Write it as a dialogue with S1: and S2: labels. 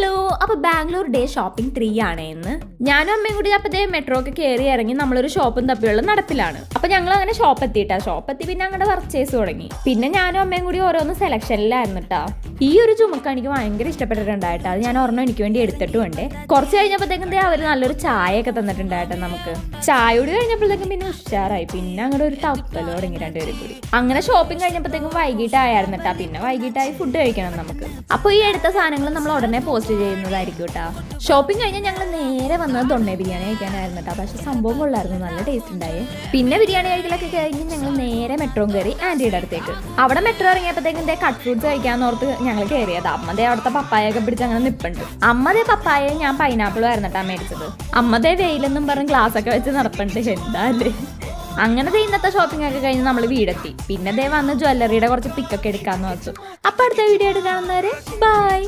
S1: Hello, അപ്പൊ Bangalore day shopping 3 ആണ് ഇന്ന്. ഞാനും അമ്മയും കൂടി അപ്പത്തേ മെട്രോ ഒക്കെ കയറി ഇറങ്ങി നമ്മളൊരു ഷോപ്പും തപ്പിയുള്ള നടപ്പിലാണ്. അപ്പൊ ഞങ്ങൾ അങ്ങനെ ഷോപ്പ് എത്തി പിന്നെ അങ്ങോട്ട് പർച്ചേസ് തുടങ്ങി. പിന്നെ ഞാനും അമ്മയും കൂടി ഓരോന്ന് സെലക്ഷനിലായിരുന്നു കേട്ടാ. ഈ ഒരു ചുമക്ക എനിക്ക് ഭയങ്കര ഇഷ്ടപ്പെട്ടിട്ടുണ്ടായിട്ടോ. അത് ഞാൻ ഒരെണ്ണം എനിക്ക് വേണ്ടി എടുത്തിട്ടുമുണ്ട്. കുറച്ച് കഴിഞ്ഞപ്പോഴത്തേക്കും അവര് നല്ലൊരു ചായ ഒക്കെ തന്നിട്ടുണ്ടായിട്ടോ നമുക്ക്. ചായ കൂടി കഴിഞ്ഞപ്പോഴത്തേക്കും പിന്നെ ഉഷാറായി. പിന്നെ അങ്ങോട്ട് ഒരു തപ്പല് തുടങ്ങി രണ്ടുപേരും കൂടി. അങ്ങനെ ഷോപ്പിംഗ് കഴിഞ്ഞപ്പോഴത്തേക്കും വൈകിട്ടായിരുന്നു കേട്ടാ. പിന്നെ വൈകിട്ടായി ഫുഡ് കഴിക്കണം നമുക്ക്. അപ്പൊ ഈ എടുത്ത സാധനങ്ങൾ നമ്മൾ ഉടനെ പോസ്റ്റ് ചെയ്യുന്നതായിരിക്കും കേട്ടോ. ഷോപ്പിംഗ് കഴിഞ്ഞാൽ ഞങ്ങൾ നേരെ വന്നത് ദൊണ്ണ ബിരിയാണി കഴിക്കാനായിരുന്നു കേട്ടോ. പക്ഷെ സംഭവം കൊള്ളായിരുന്നു, നല്ല ടേസ്റ്റ് ഉണ്ടായി. പിന്നെ ബിരിയാണി കഴിക്കലൊക്കെ കഴിഞ്ഞ് ഞങ്ങൾ നേരെ മെട്രോ കയറി ആന്റിയുടെ അടുത്തേക്ക്. അവിടെ മെട്രോ ഇറങ്ങിയപ്പോഴത്തേക്കും കട്ട് ഫ്രൂട്ട്സ് കഴിക്കാന്നോർത്ത് ഞങ്ങൾ കയറിയത്. അമ്മതേ അവിടുത്തെ പപ്പായൊക്കെ പിടിച്ച് അങ്ങനെ നിപ്പുണ്ട്. അമ്മതേ പപ്പായ, ഞാൻ പൈനാപ്പിളും ആയിരുന്നു കേട്ടോ മേടിച്ചത്. അമ്മതേ വെയിലെന്നും പറഞ്ഞ് ഗ്ലാസ് ഒക്കെ വെച്ച് നടപ്പുണ്ട്. എന്താ അല്ലേ. അങ്ങനത്തെ ഇന്നത്തെ ഷോപ്പിംഗ് ഒക്കെ കഴിഞ്ഞ് നമ്മൾ വീടെത്തി. പിന്നെ വന്ന് ജ്വല്ലറിയുടെ കുറച്ച് പിക്കൊക്കെ എടുക്കാന്ന് വെച്ചു. അപ്പൊ അടുത്ത വീഡിയോ ആയിട്ട് കാണുന്നവരെ ബൈ.